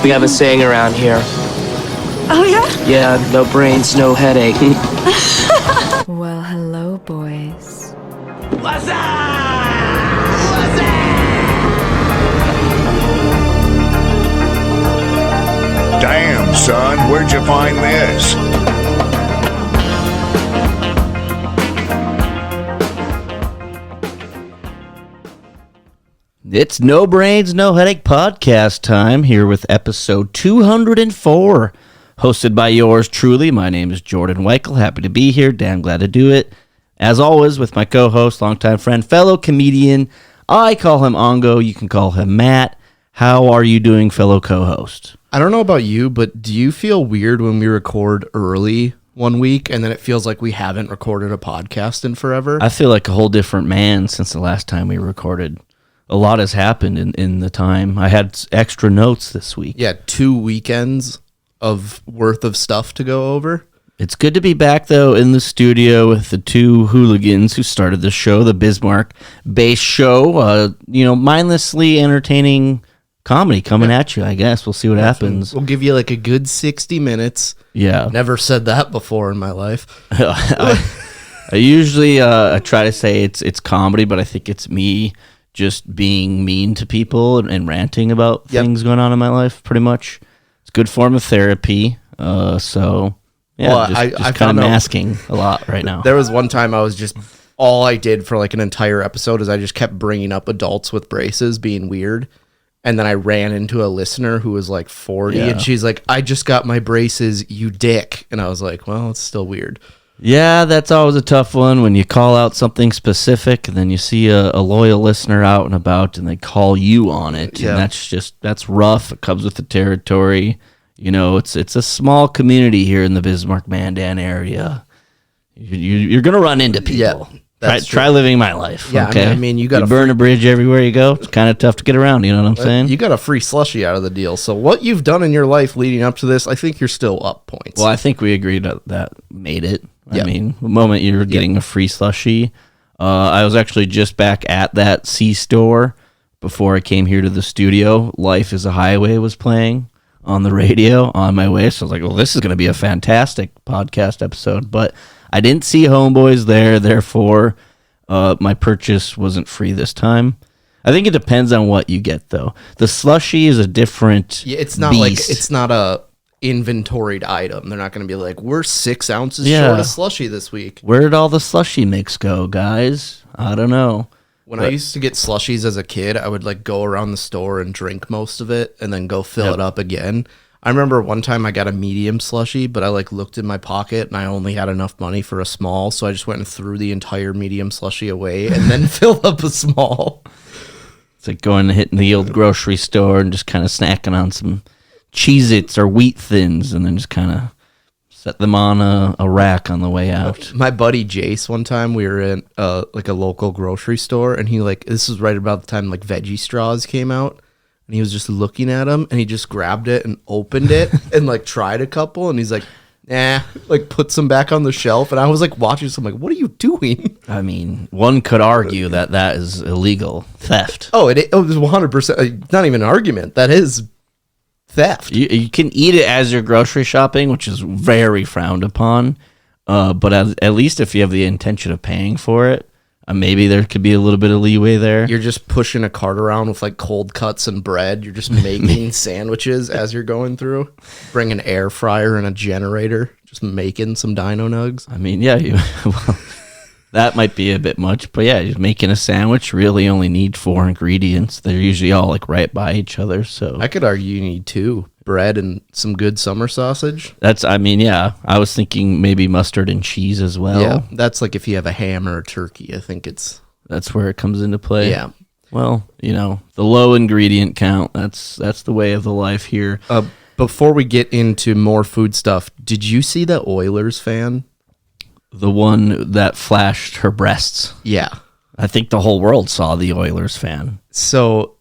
We have a saying around here. Oh, yeah? Yeah, no brains, no headache. Well, hello, boys. What's up? What's up? Damn, son, where'd you find this? It's No Brains, No Headache podcast time here with episode 204, hosted by yours truly. My name is Jordan Weichel. Happy to be here. Damn glad to do it. As always, with my co-host, longtime friend, fellow comedian. I call him Ongo. You can call him Matt. How are you doing, fellow co-host? I don't know about you, but do you feel weird when we record early one week and then it feels like we haven't recorded a podcast in forever? I feel like a whole different man since the last time we recorded. A lot has happened in the time. I had extra notes this week. Yeah, 2 weekends of worth of stuff to go over. It's good to be back, though, in the studio with the two hooligans who started the show, the Bismarck-based show. Mindlessly entertaining comedy coming at you, I guess. We'll see what happens. We'll give you like a good 60 minutes. Yeah. Never said that before in my life. I usually I try to say it's comedy, but I think it's me just being mean to people and ranting about things going on in my life, pretty much. It's a good form of therapy. So, yeah, just kind of masking a lot right now. There was one time all I did for like an entire episode is I just kept bringing up adults with braces being weird. And then I ran into a listener who was like 40 and she's like, I just got my braces, you dick. And I was like, well, it's still weird. Yeah, that's always a tough one when you call out something specific and then you see a loyal listener out and about and they call you on it. Yeah. And that's rough. It comes with the territory. You know, it's a small community here in the Bismarck-Mandan area. You're going to run into people. Yeah, try living my life. Yeah, okay? I mean, you burn a bridge everywhere you go. It's kind of tough to get around. You know what I'm saying? You got a free slushie out of the deal. So what you've done in your life leading up to this, I think you're still up points. Well, I think we agreed that made it. I mean, the moment you're getting a free slushie, I was actually just back at that C-store before I came here to the studio. Life is a Highway was playing on the radio on my way. So I was like, well, this is going to be a fantastic podcast episode. But I didn't see Homeboys there. Therefore, my purchase wasn't free this time. I think it depends on what you get, though. The slushie is a different it's not beast. Like it's not a inventoried item. They're not going to be like, we're 6 ounces short of slushie this week. Where did all the slushie mix go, guys? I don't know. I used to get slushies as a kid, I would like go around the store and drink most of it and then go fill it up again. I remember one time I got a medium slushie, but I like looked in my pocket and I only had enough money for a small, so I just went and threw the entire medium slushie away and then filled up a small. It's like going and hitting the old grocery store and just kind of snacking on some Cheez-Its or Wheat Thins and then just kind of set them on a rack on the way out. My buddy Jace, one time we were in like a local grocery store and he this was right about the time like veggie straws came out and he was just looking at them and he just grabbed it and opened it and like tried a couple and he's like, nah, like puts them back on the shelf. And I was like watching this, I'm like, what are you doing? I mean, one could argue that is illegal theft. Oh, it was 100%, not even an argument. That is theft. You can eat it as you're grocery shopping, which is very frowned upon. But at least if you have the intention of paying for it, maybe there could be a little bit of leeway there. You're just pushing a cart around with like cold cuts and bread. You're just making sandwiches as you're going through. Bring an air fryer and a generator. Just making some dino nugs. I mean, yeah, well, that might be a bit much. But yeah, just making a sandwich really only need 4 ingredients. They're usually all like right by each other. So I could argue you need 2. Bread and some good summer sausage. Yeah. I was thinking maybe mustard and cheese as well. Yeah, that's like if you have a ham or a turkey. I think that's where it comes into play. Yeah. Well, the low ingredient count. That's the way of the life here. Before we get into more food stuff, did you see the Oilers fan? The one that flashed her breasts. Yeah. I think the whole world saw the Oilers fan. So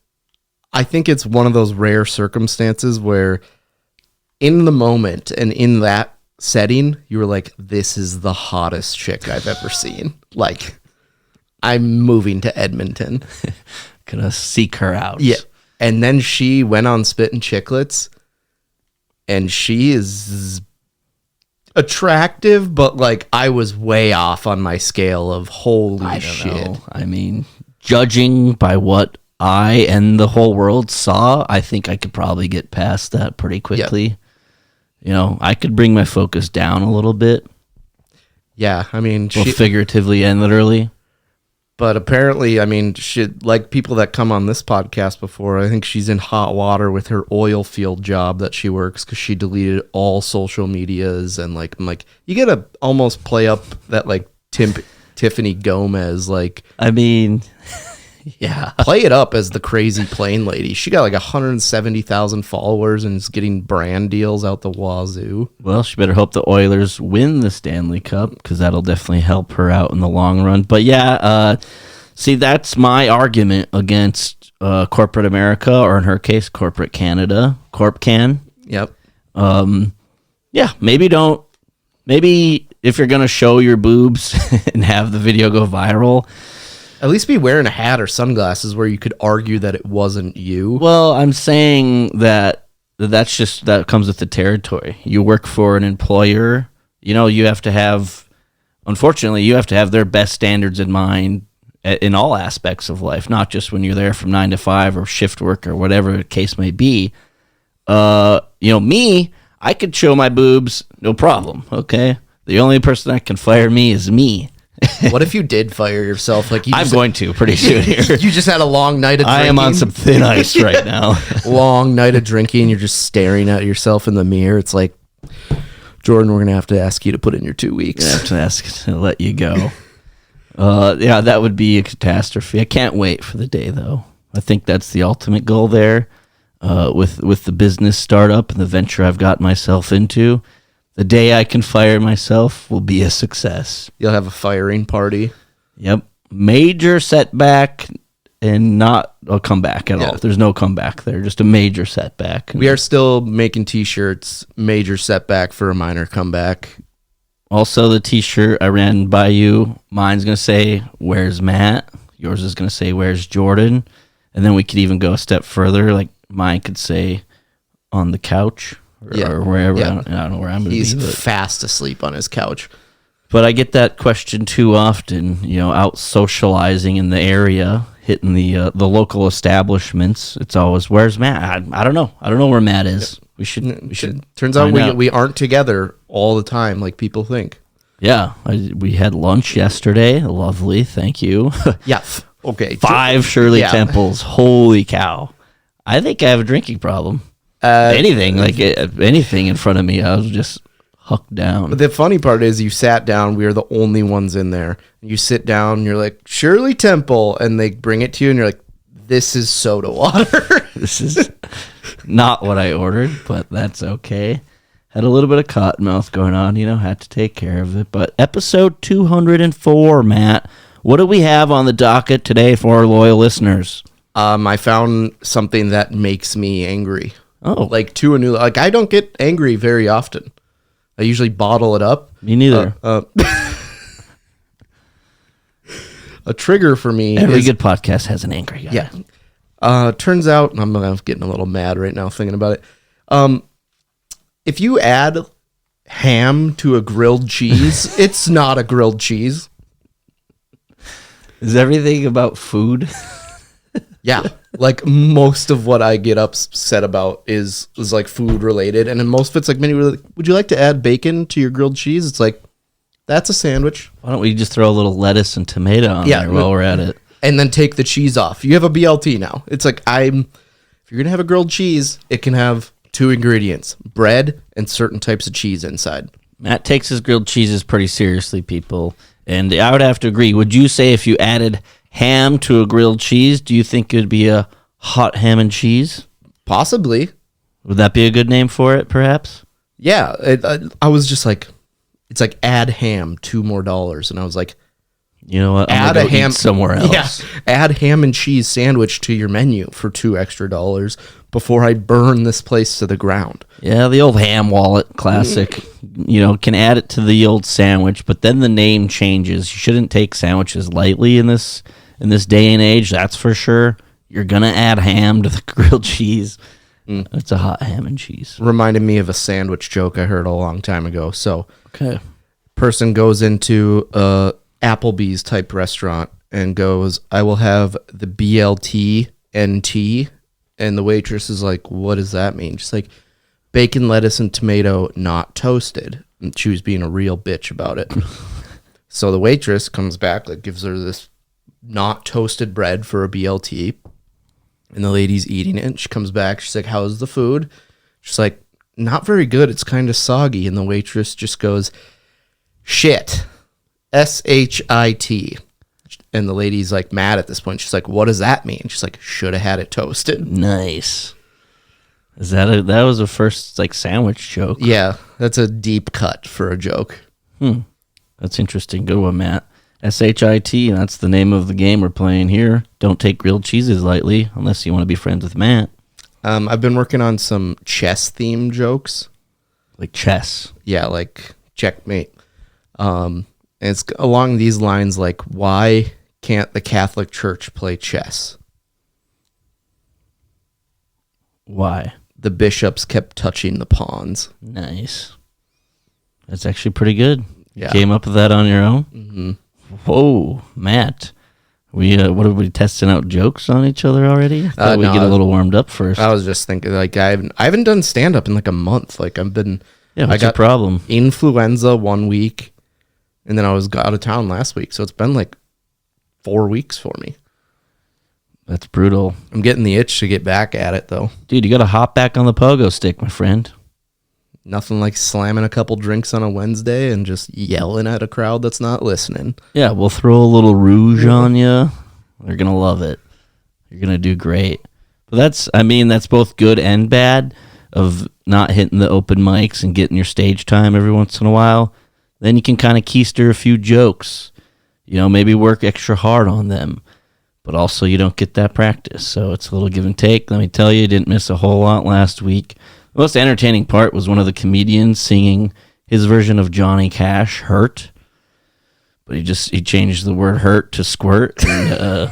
I think it's one of those rare circumstances where in the moment and in that setting, you were like, this is the hottest chick I've ever seen. Like, I'm moving to Edmonton. Gonna seek her out. Yeah. And then she went on Spittin' Chicklets and she is attractive, but like I was way off on my scale of holy shit. I mean, judging by what I and the whole world saw, I think I could probably get past that pretty quickly. You know, I could bring my focus down a little bit. Yeah, I mean, Both figuratively and literally. But apparently, I mean, like people that come on this podcast before, I think she's in hot water with her oil field job that she works because she deleted all social medias. And like, I'm like, you gotta almost play up that like Tiffany Gomez, like, I mean, yeah, play it up as the crazy plane lady. She got like 170,000 followers and is getting brand deals out the wazoo. Well, she better hope the Oilers win the Stanley Cup because that'll definitely help her out in the long run. But yeah, see, that's my argument against corporate America, or in her case, corporate Canada, Corp Can. Yep. Yeah, maybe if you're going to show your boobs and have the video go viral, At least be wearing a hat or sunglasses where you could argue that it wasn't you. well, I'm saying that comes with the territory. You work for an employer, you know, unfortunately, you have to have their best standards in mind in all aspects of life, not just when you're there from 9 to 5 or shift work or whatever the case may be. Me, I could show my boobs, no problem, okay? The only person that can fire me is me. What if you did fire yourself? Like I'm going to pretty soon here. You just had a long night of drinking. I am on some thin ice right now. Long night of drinking. You're just staring at yourself in the mirror. It's like, Jordan, we're going to have to ask you to put in your 2 weeks. I have to ask to let you go. Yeah, that would be a catastrophe. I can't wait for the day, though. I think that's the ultimate goal there. With the business startup and the venture I've got myself into, the day I can fire myself will be a success. You'll have a firing party. Yep. Major setback and not a comeback at all. There's no comeback there. Just a major setback. We are still making T-shirts. Major setback for a minor comeback. Also, the T-shirt I ran by you, mine's going to say, "Where's Matt?" Yours is going to say, "Where's Jordan?" And then we could even go a step further. Like mine could say, "On the couch." Or wherever. Yeah. I don't know where I'm going to be. He's fast asleep on his couch. But I get that question too often, out socializing in the area, hitting the local establishments. It's always, "Where's Matt?" I don't know. I don't know where Matt is. We should. Turns out we aren't together all the time like people think. Yeah. We had lunch yesterday. Lovely. Thank you. Yeah. Okay. 5 Shirley Temples. Holy cow. I think I have a drinking problem. Anything in front of me, I was just hucked down. But the funny part is, you sat down. We were the only ones in there. You sit down. And you're like, "Shirley Temple," and they bring it to you, and you're like, "This is soda water." This is not what I ordered, but that's okay. Had a little bit of cottonmouth going on, had to take care of it. But episode 204, Matt, what do we have on the docket today for our loyal listeners? I found something that makes me angry. Oh, I don't get angry very often. I usually bottle it up. Me neither. A trigger for me. Every good podcast has an angry guy. Yeah. Turns out, I'm getting a little mad right now thinking about it. If you add ham to a grilled cheese, it's not a grilled cheese. Is everything about food? Yeah. Like most of what I get upset about is like food related. And then most of it's like, would you like to add bacon to your grilled cheese? It's like, that's a sandwich. Why don't we just throw a little lettuce and tomato on there while we're at it? And then take the cheese off. You have a BLT now. It's like, if you're going to have a grilled cheese, it can have 2 ingredients, bread and certain types of cheese inside. Matt takes his grilled cheeses pretty seriously, people. And I would have to agree. Would you say if you added ham to a grilled cheese, do you think it would be a hot ham and cheese? Possibly. Would that be a good name for it, perhaps? Yeah. I was just like, it's like, add ham, $2 more. And I was like, you know what? Add a ham somewhere else. Yeah. Add ham and cheese sandwich to your menu for $2 extra before I burn this place to the ground. Yeah, the old ham wallet classic. Can add it to the old sandwich, but then the name changes. You shouldn't take sandwiches lightly in this day and age. That's for sure. You're gonna add ham to the grilled cheese. It's a hot ham and cheese. Reminded me of a sandwich joke I heard a long time ago. So, Okay. person goes into a Applebee's type restaurant and goes, "I will have the BLT NT," and the waitress is like, "What does that mean?" She's like, "Bacon, lettuce, and tomato, not toasted." And she was being a real bitch about it. So the waitress comes back, like gives her this not toasted bread for a BLT, and the lady's eating it. And she comes back, she's like, "How's the food?" She's like, "Not very good. It's kind of soggy." And the waitress just goes, "Shit, SHIT." And the lady's like mad at this point. She's like, "What does that mean?" She's like, "Should have had it toasted." Nice. Is that that was a first like sandwich joke? Yeah, that's a deep cut for a joke. That's interesting. Good one, Matt. SHIT, that's the name of the game we're playing here. Don't take grilled cheeses lightly unless you want to be friends with Matt. I've been working on some chess themed jokes. Like chess. Yeah, like checkmate. And it's along these lines, like, why can't the Catholic Church play chess? Why? The bishops kept touching the pawns. Nice. That's actually pretty good. Yeah. You came up with that on your own? Mm-hmm. Whoa, Matt. What are we testing out jokes on each other already? I thought we'd get a little warmed up first. I was just thinking, like, I haven't done stand up in like a month. Like, I've been. Yeah, what's I your got problem? Influenza 1 week, and then I was out of town last week, so it's been like 4 weeks for me. That's brutal. I'm getting the itch to get back at it, though. Dude, you got to hop back on the pogo stick, my friend. Nothing like slamming a couple drinks on a Wednesday and just yelling at a crowd that's not listening. Yeah, we'll throw a little rouge on you. They're going to love it. You're going to do great. But that's both good and bad of not hitting the open mics and getting your stage time every once in a while. Then you can kind of keister a few jokes. Maybe work extra hard on them. But also you don't get that practice. So it's a little give and take. Let me tell you, didn't miss a whole lot last week. The most entertaining part was one of the comedians singing his version of Johnny Cash, Hurt. But he changed the word hurt to squirt. And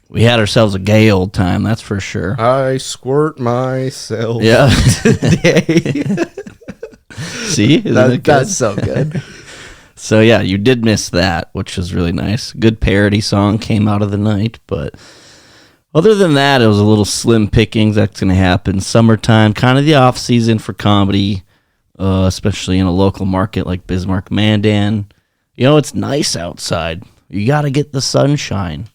we had ourselves a gay old time, that's for sure. I squirt myself. Yeah. Today. See? Isn't it good? That's so good. So yeah, you did miss that, which was really nice. Good parody song came out of the night, but other than that, it was a little slim pickings. That's going to happen. Summertime, kind of the off season for comedy, especially in a local market like Bismarck, Mandan. It's nice outside. You got to get the sunshine.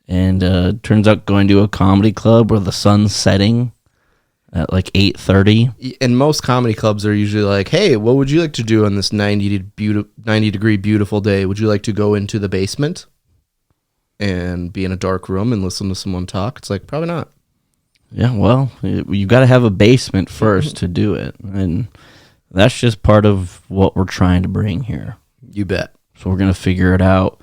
And turns out going to a comedy club where the sun's setting at like 8:30. And most comedy clubs are usually like, "Hey, what would you like to do on this 90-degree beautiful day? Would you like to go into the basement and be in a dark room and listen to someone talk?" It's like, probably not. Yeah, well, you got to have a basement first to do it. And that's just part of what we're trying to bring here. You bet. So we're going to figure it out.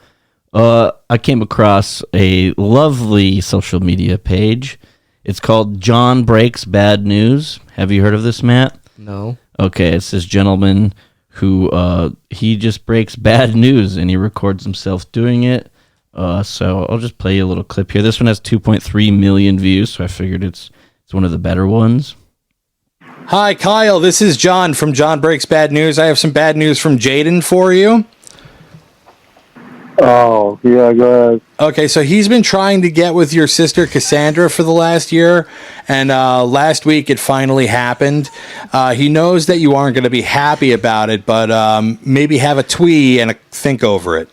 I came across a lovely social media page. It's called Jon Breaks Bad News. Have you heard of this, Matt? No. Okay, it's this gentleman who he just breaks bad news and he records himself doing it. So I'll just play you a little clip here. This one has 2.3 million views, so I figured it's one of the better ones. Hi, Kyle. This is John from Jon Breaks Bad News. I have some bad news from Jaden for you. Oh, yeah, go ahead. Okay, so he's been trying to get with your sister Cassandra for the last year, and last week it finally happened. He knows that you aren't going to be happy about it, but maybe have a twee and think over it.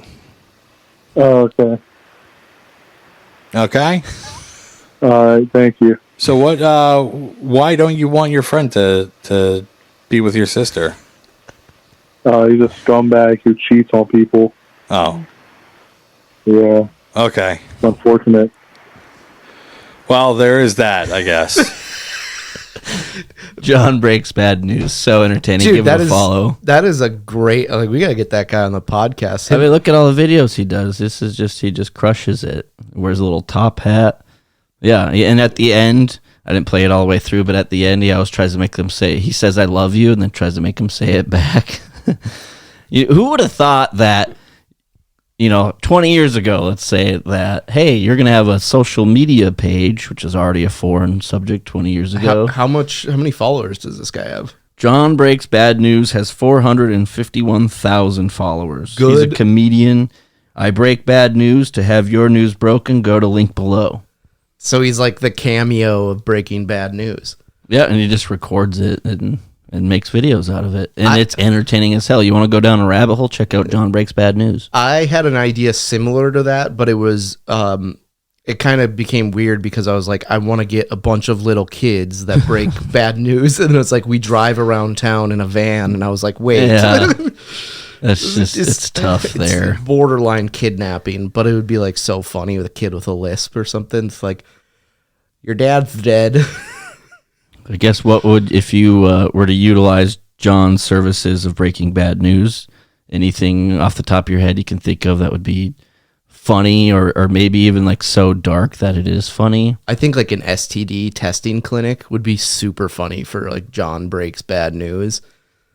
Oh, okay. Okay? All right, thank you. So why don't you want your friend to be with your sister? He's a scumbag who cheats on people. Oh. Yeah. Okay. It's unfortunate. Well, there is that, I guess. Jon Breaks Bad News. So entertaining. Dude, Give him a follow. That is a great, like, we got to get that guy on the podcast. I mean, look at all the videos he does. This is just, he just crushes it. Wears a little top hat. Yeah. And at the end, I didn't play it all the way through, but at the end, he always tries to make them say, he says, "I love you," and then tries to make them say it back. Who would have thought that, 20 years ago, let's say that, hey, you're going to have a social media page, which is already a foreign subject 20 years ago. How many followers does this guy have? Jon Breaks Bad News has 451,000 followers. Good. He's a comedian. I break bad news. To have your news broken, go to link below. So he's like the cameo of Breaking Bad News. Yeah, and he just records it and makes videos out of it. And it's entertaining as hell. You want to go down a rabbit hole? Check out Jon Breaks Bad News. I had an idea similar to that, but it was it kind of became weird because I was like, I want to get a bunch of little kids that break bad news. And it's like we drive around town in a van. And I was like, wait. Yeah. It's tough there. Borderline kidnapping, but it would be like so funny with a kid with a lisp or something. It's like, your dad's dead. I guess if you were to utilize John's services of breaking bad news, anything off the top of your head you can think of that would be funny or maybe even like so dark that it is funny? I think like an STD testing clinic would be super funny for like Jon Breaks Bad News.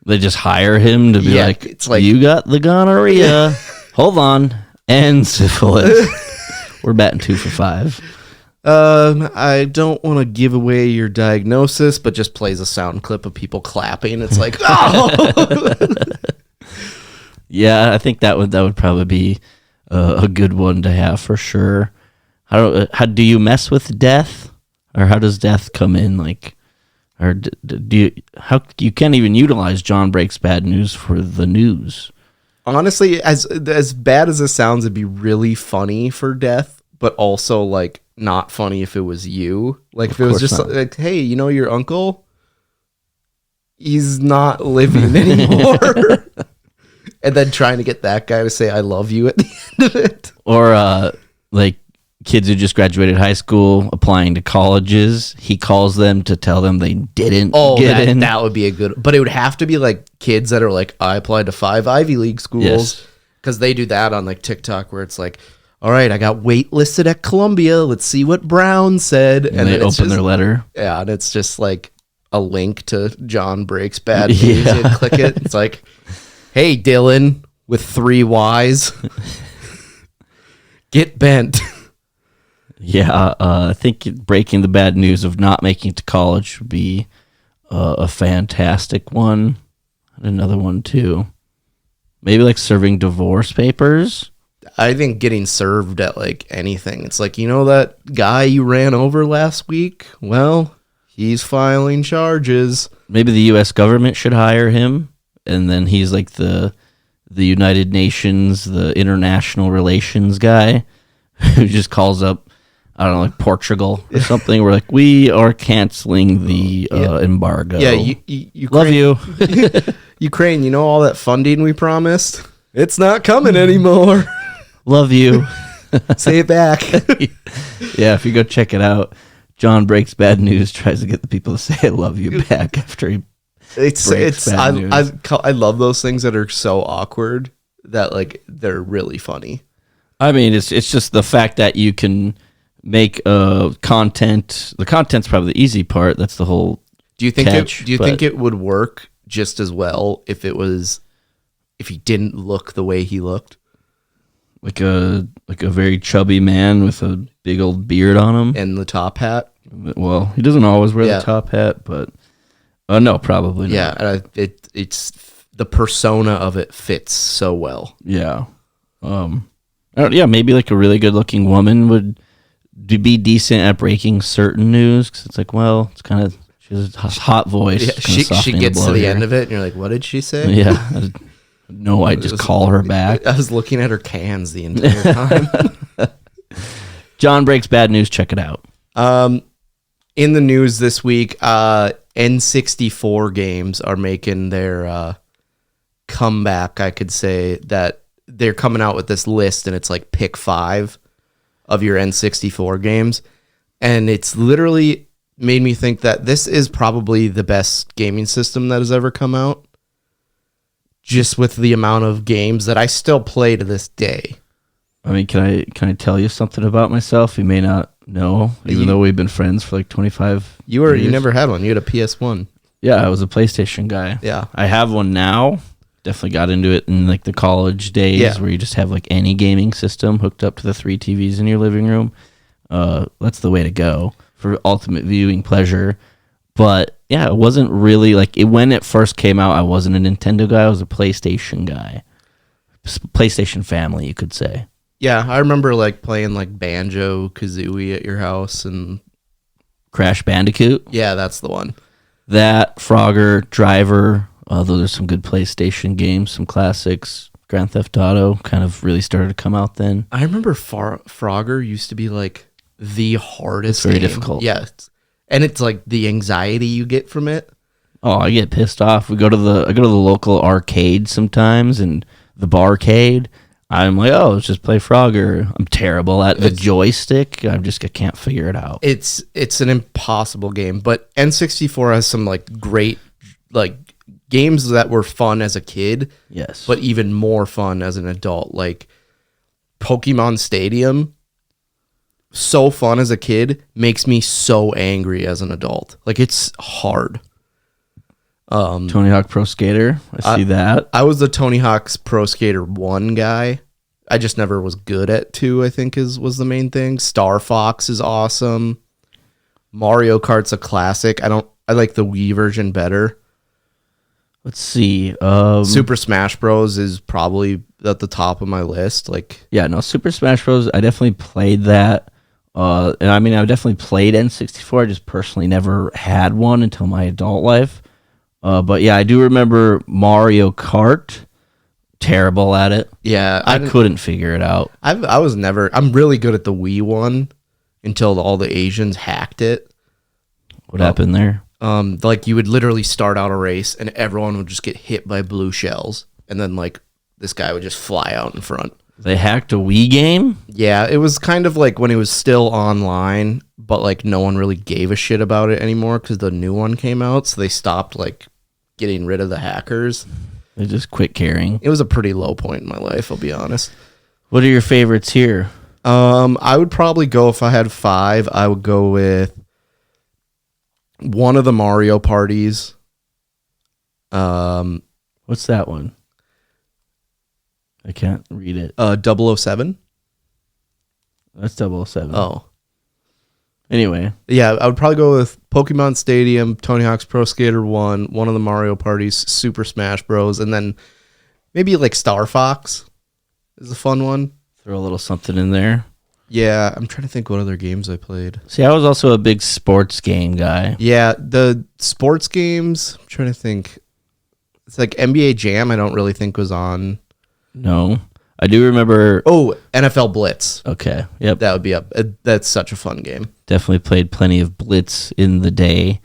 They just hire him to be it's like, you got the gonorrhea. Hold on. And syphilis. We're batting 2 for 5. I don't want to give away your diagnosis, but just plays a sound clip of people clapping. It's like, oh! Yeah, I think that would probably be a good one to have for sure. How do you mess with death, or how does death come in? Like, or do you can't even utilize Jon Breaks Bad News for the news? Honestly, as bad as it sounds, it'd be really funny for death, but also like not funny if it was you. Like if it was just like, hey, your uncle, he's not living anymore. And then trying to get that guy to say I love you at the end of it. Or like kids who just graduated high school applying to colleges, he calls them to tell them they didn't get in. That would be a good, but it would have to be like kids that are like, I applied to 5 Ivy League schools, because they do that on like TikTok where it's like, all right, I got waitlisted at Columbia. Let's see what Brown said. And they open their letter. Yeah, and it's just like a link to Jon Breaks Bad News. You click it. It's like, hey, Dylan, with 3 Ys, get bent. Yeah, I think breaking the bad news of not making it to college would be a fantastic one. And another one, too. Maybe like serving divorce papers. I think getting served at like anything. It's like, that guy you ran over last week? Well, he's filing charges. Maybe the U.S. government should hire him, and then he's like the United Nations, the international relations guy who just calls up, I don't know, like Portugal or something. We're like, we are canceling the embargo. Yeah, love you. Ukraine, all that funding we promised? It's not coming anymore. Love you. Say it back. Yeah, if you go check it out, Jon Breaks Bad News tries to get the people to say I love you back after he I love those things that are so awkward that like they're really funny. I mean, it's just the fact that you can make content. The content's probably the easy part. That's the whole. Do you think think it would work just as well if he didn't look the way he looked? Like a very chubby man with a big old beard on him and the top hat. Well, he doesn't always wear the top hat, but no, probably not. Yeah, it's the persona of it fits so well. Yeah, maybe like a really good looking woman would be decent at breaking certain news, because it's like, well, it's kind of, she has a hot voice. Yeah, she gets to the end of it, and you're like, what did she say? Yeah. No, I just call her back. I was looking at her cans the entire time. Jon Breaks Bad News. Check it out. In the news this week, n64 games are making their comeback. I could say that they're coming out with this list, and it's like pick 5 of your n64 games. And it's literally made me think that this is probably the best gaming system that has ever come out. Just with the amount of games that I still play to this day. I mean, can I tell you something about myself? You may not know, even though we've been friends for like 25 years. You never had one. You had a PS1. Yeah, I was a PlayStation guy. Yeah. I have one now. Definitely got into it in like the college days Yeah. where you just have like any gaming system hooked up to the 3 TVs in your living room. That's the way to go for ultimate viewing pleasure. But yeah, it wasn't really like it when it first came out. I wasn't a Nintendo guy. I was a PlayStation guy. PlayStation family, you could say. Yeah, I remember like playing like Banjo Kazooie at your house, and Crash Bandicoot. yeah, that's the one. That, Frogger, Driver, those are some good PlayStation games, some classics. Grand Theft Auto kind of really started to come out then. I remember Frogger used to be like the hardest. It's very game. difficult. Yeah, and it's like the anxiety you get from it. Oh, I get pissed off. I go to the local arcade sometimes, and the barcade. I'm like, oh, let's just play Frogger. I'm terrible at the joystick. I can't figure it out. It's an impossible game, but N64 has some like great like games that were fun as a kid. Yes. But even more fun as an adult, like Pokemon Stadium. So fun as a kid, makes me so angry as an adult. Like it's hard. Tony Hawk Pro Skater. I see that. I was the Tony Hawk's Pro Skater 1 guy. I just never was good at 2, I think was the main thing. Star Fox is awesome. Mario Kart's a classic. I like the Wii version better. Let's see. Super Smash Bros is probably at the top of my list. Like, yeah, no, Super Smash Bros. I definitely played that. And I mean, I definitely played N64. I just personally never had one until my adult life. But yeah, I do remember Mario Kart. Terrible at it. yeah, I couldn't figure it out. I'm really good at the Wii one until all the Asians hacked it. What happened there? Like you would literally start out a race and everyone would just get hit by blue shells, and then like this guy would just fly out in front. They hacked a Wii game? Yeah, it was kind of like when it was still online, but like no one really gave a shit about it anymore because the new one came out, so they stopped like getting rid of the hackers. They just quit caring. It was a pretty low point in my life, I'll be honest. What are your favorites here? I would probably go, if I had 5, I would go with one of the Mario parties. What's that one? I can't read it. 007. That's 007. Oh. Anyway. Yeah, I would probably go with Pokemon Stadium, Tony Hawk's Pro Skater 1, one of the Mario parties, Super Smash Bros, and then maybe like Star Fox is a fun one. Throw a little something in there. Yeah, I'm trying to think what other games I played. See, I was also a big sports game guy. Yeah, the sports games, I'm trying to think. It's like NBA Jam, I don't really think was on. No. I do remember. Oh, NFL Blitz. Okay. Yep. That would be up. That's such a fun game. Definitely played plenty of Blitz in the day.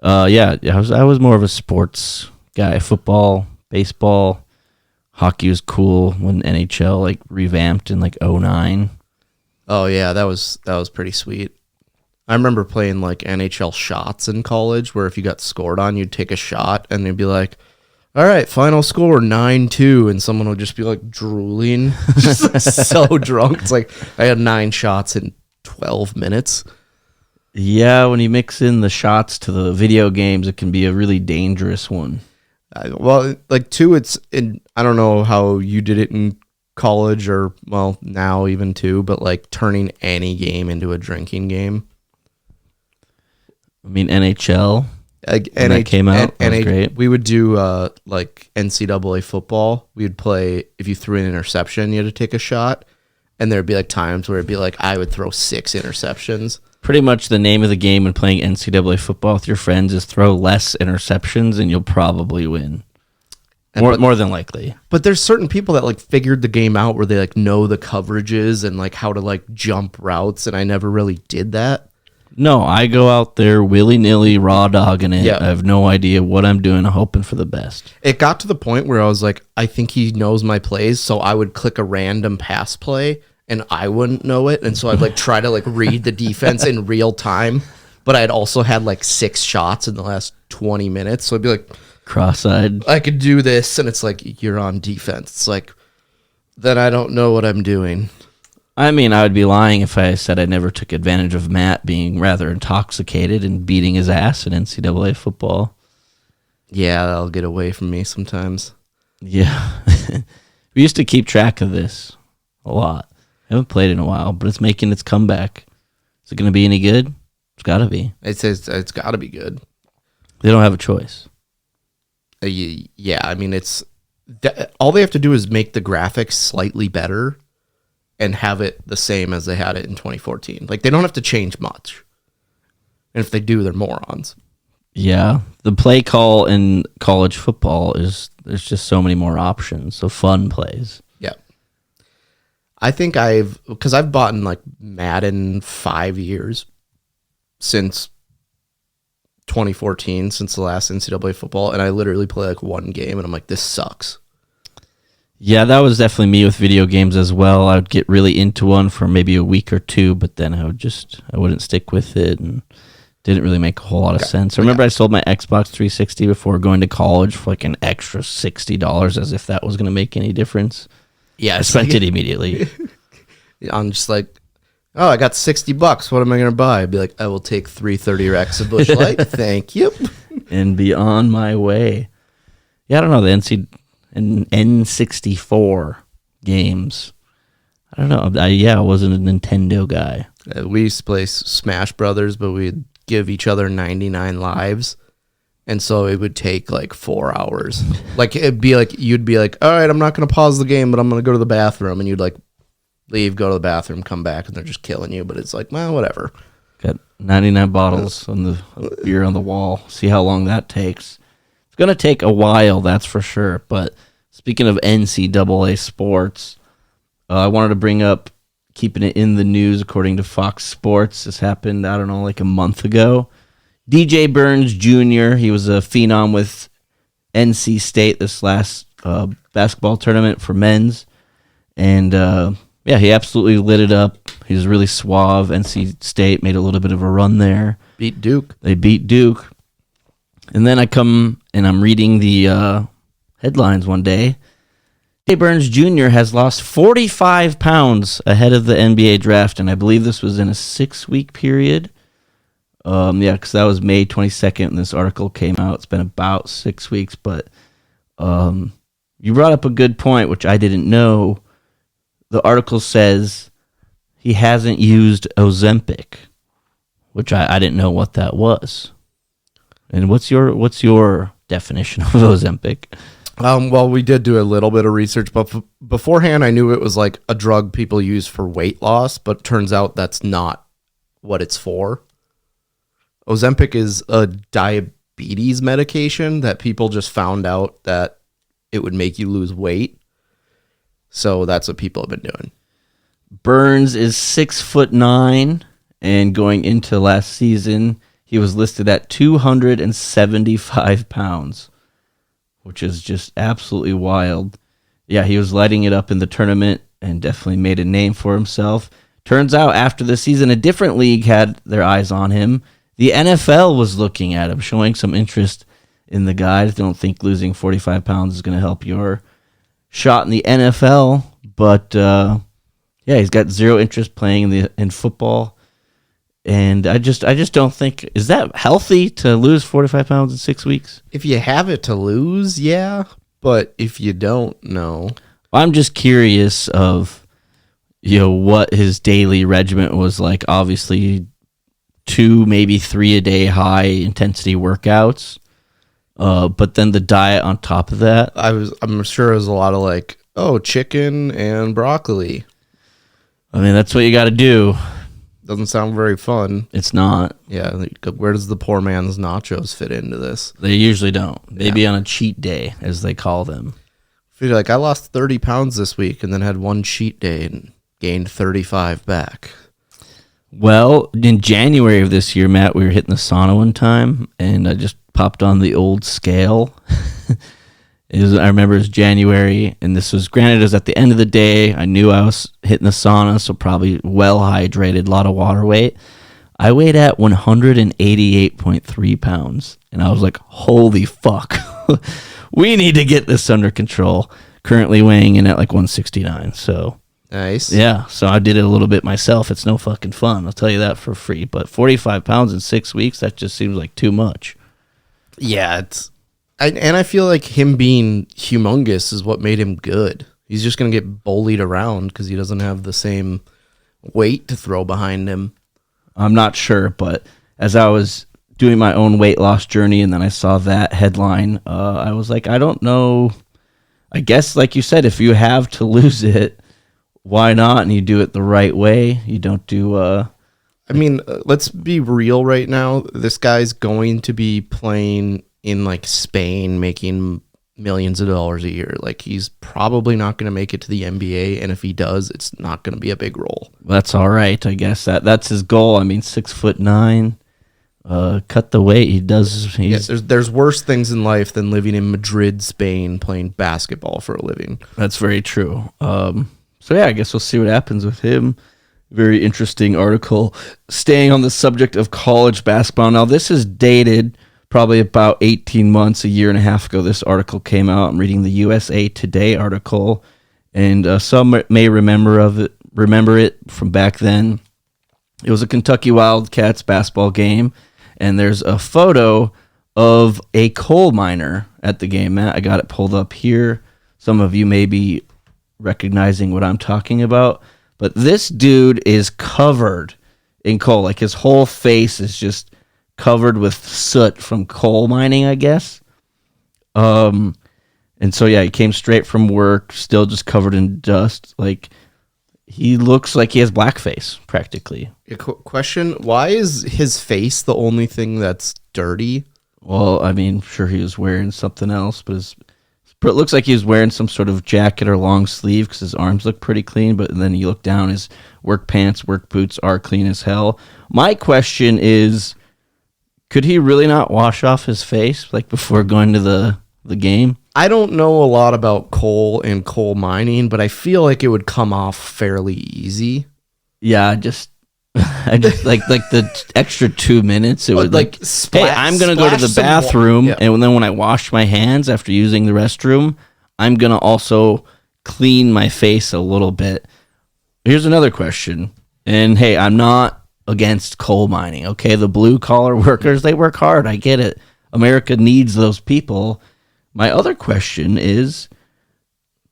Yeah, I was more of a sports guy. Football, baseball, hockey was cool when NHL like revamped in like 2009. Oh yeah, that was pretty sweet. I remember playing like NHL shots in college, where if you got scored on, you'd take a shot, and they'd be like, all right, final score 9-2, and someone would just be like drooling, just so drunk. It's like I had 9 shots in 12 minutes. Yeah, when you mix in the shots to the video games, it can be a really dangerous one. Well, like 2, it's in. I don't know how you did it in college, or well, now even 2, but like turning any game into a drinking game. I mean, NHL. When that came out, that was great. We would do like NCAA football. We would play, if you threw an interception, you had to take a shot. And there'd be like times where it'd be like I would throw 6 interceptions. Pretty much the name of the game when playing NCAA football with your friends is throw less interceptions and you'll probably win. More than likely. But there's certain people that like figured the game out where they like know the coverages and like how to like jump routes, and I never really did that. No, I go out there willy-nilly raw dogging it. Yeah. I have no idea what I'm doing, hoping for the best. It got to the point where I was like, I think he knows my plays, so I would click a random pass play and I wouldn't know it, and so I'd like try to like read the defense in real time, but I'd also had like 6 shots in the last 20 minutes, so I'd be like, cross-eyed. I could do this, and it's like, you're on defense. It's like, then I don't know what I'm doing. I mean, I would be lying if I said I never took advantage of Matt being rather intoxicated and beating his ass in NCAA football. Yeah, that'll get away from me sometimes. Yeah. We used to keep track of this a lot. I haven't played in a while, but it's making its comeback. Is it going to be any good? It's got to be. It's got to be good. They don't have a choice. Yeah, I mean, all they have to do is make the graphics slightly better and have it the same as they had it in 2014. Like, they don't have to change much. And if they do, they're morons. Yeah. The play call in college football there's just so many more options. So fun plays. Yeah. I think because I've bought in like Madden 5 years since 2014, since the last NCAA football, and I literally play like one game and I'm like, this sucks. Yeah, that was definitely me with video games as well. I would get really into one for maybe a week or two, but then I wouldn't stick with it, and didn't really make a whole lot of sense. I remember I sold my Xbox 360 before going to college for like an extra $60, as if that was going to make any difference. Yeah, I spent it immediately. I'm just like, oh, I got $60. What am I going to buy? I'd be like, I will take 330 racks of Busch Light. Thank you. And be on my way. Yeah, I don't know. The N64 games. I don't know. I wasn't a Nintendo guy. We used to play Smash Brothers, but we'd give each other 99 lives. And so it would take like 4 hours. Like, it'd be like, you'd be like, all right, I'm not going to pause the game, but I'm going to go to the bathroom. And you'd like leave, go to the bathroom, come back, and they're just killing you. But it's like, well, whatever. Got 99 bottles on the beer on the wall. See how long that takes. It's going to take a while, that's for sure. But speaking of NCAA sports, I wanted to bring up keeping it in the news according to Fox Sports. This happened, I don't know, like a month ago. DJ Burns Jr., he was a phenom with NC State this last basketball tournament for men's. And, he absolutely lit it up. He was really suave. NC State made a little bit of a run there. Beat Duke. They beat Duke. And then I come and I'm reading the headlines one day. DJ Burns Jr. has lost 45 pounds ahead of the NBA draft, and I believe this was in a 6-week period. Because that was May 22nd, and this article came out. It's been about 6 weeks, but you brought up a good point, which I didn't know. The article says he hasn't used Ozempic, which I didn't know what that was. And what's your definition of Ozempic? Well, we did do a little bit of research, but beforehand I knew it was like a drug people use for weight loss, but turns out that's not what it's for. Ozempic is a diabetes medication that people just found out that it would make you lose weight. So that's what people have been doing. Burns is 6'9", and going into last season, he was listed at 275 pounds, which is just absolutely wild. Yeah, he was lighting it up in the tournament and definitely made a name for himself. Turns out after the season, a different league had their eyes on him. The NFL was looking at him, showing some interest in the guy. I don't think losing 45 pounds is going to help your shot in the NFL, but he's got zero interest playing in football. And I just don't think, is that healthy to lose 45 pounds in 6 weeks? If you have it to lose, yeah. But if you don't, no. I'm just curious of, what his daily regimen was like. Obviously, 2, maybe 3 a day high intensity workouts. But then the diet on top of that. I'm sure it was a lot of like, chicken and broccoli. I mean, that's what you got to do. Doesn't sound very fun. It's not. Yeah, where does the poor man's nachos fit into this? They usually don't. Maybe on a cheat day, as they call them. Feel like I lost 30 pounds this week and then had one cheat day and gained 35 back. Well, in January of this year, Matt, we were hitting the sauna one time, and I just popped on the old scale. I remember it was January, and this was, granted, it was at the end of the day. I knew I was hitting the sauna, so probably well hydrated, a lot of water weight. I weighed at 188.3 pounds, and I was like, holy fuck. We need to get this under control. Currently weighing in at like 169, so. Nice. Yeah, so I did it a little bit myself. It's no fucking fun, I'll tell you that for free. But 45 pounds in 6 weeks, that just seems like too much. Yeah, I feel like him being humongous is what made him good. He's just going to get bullied around because he doesn't have the same weight to throw behind him. I'm not sure, but as I was doing my own weight loss journey and then I saw that headline, I was like, I don't know. I guess, like you said, if you have to lose it, why not? And you do it the right way. You don't do... I mean, let's be real right now. This guy's going to be playing in like Spain, making millions of dollars a year. Like, he's probably not going to make it to the NBA, and if he does, it's not going to be a big role. That's all right, I guess. That's his goal. I mean, 6'9", cut the weight. He does. There's worse things in life than living in Madrid, Spain, playing basketball for a living. That's very true. So yeah, I guess we'll see what happens with him. Very interesting article. Staying on the subject of college basketball. Now, this is dated probably about 18 months, a year and a half ago. This article came out. I'm reading the USA Today article, and some may remember it from back then. It was a Kentucky Wildcats basketball game, and there's a photo of a coal miner at the game. Matt, I got it pulled up here. Some of you may be recognizing what I'm talking about. But this dude is covered in coal. Like, his whole face is just covered with soot from coal mining, I guess. And so, yeah, he came straight from work, still just covered in dust. Like, he looks like he has blackface, practically. Question, why is his face the only thing that's dirty? Well, I mean, sure, he was wearing something else, but it looks like he was wearing some sort of jacket or long sleeve because his arms look pretty clean, but then you look down, his work pants, work boots are clean as hell. My question is, could he really not wash off his face like before going to the game? I don't know a lot about coal and coal mining, but I feel like it would come off fairly easy. Yeah, I just like the extra 2 minutes. It would hey, I'm gonna go to the bathroom, and then when I wash my hands after using the restroom, I'm gonna also clean my face a little bit. Here's another question, and hey, I'm not against coal mining. Okay, the blue collar workers, they work hard. I get it. America needs those people. My other question is,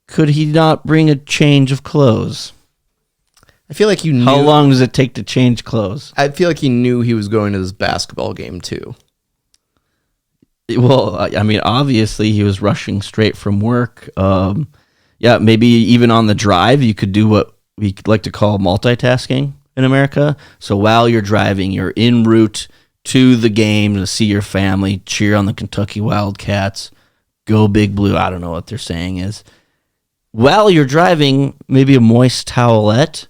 could he not bring a change of clothes? I feel like you knew. How long does it take to change clothes? I feel like he knew he was going to this basketball game too. Well, I mean, obviously he was rushing straight from work. Yeah, maybe even on the drive, you could do what we like to call multitasking in America. So while you're driving, you're en route to the game to see your family, cheer on the Kentucky Wildcats, go Big Blue. I don't know what they're saying is. While you're driving, maybe a moist towelette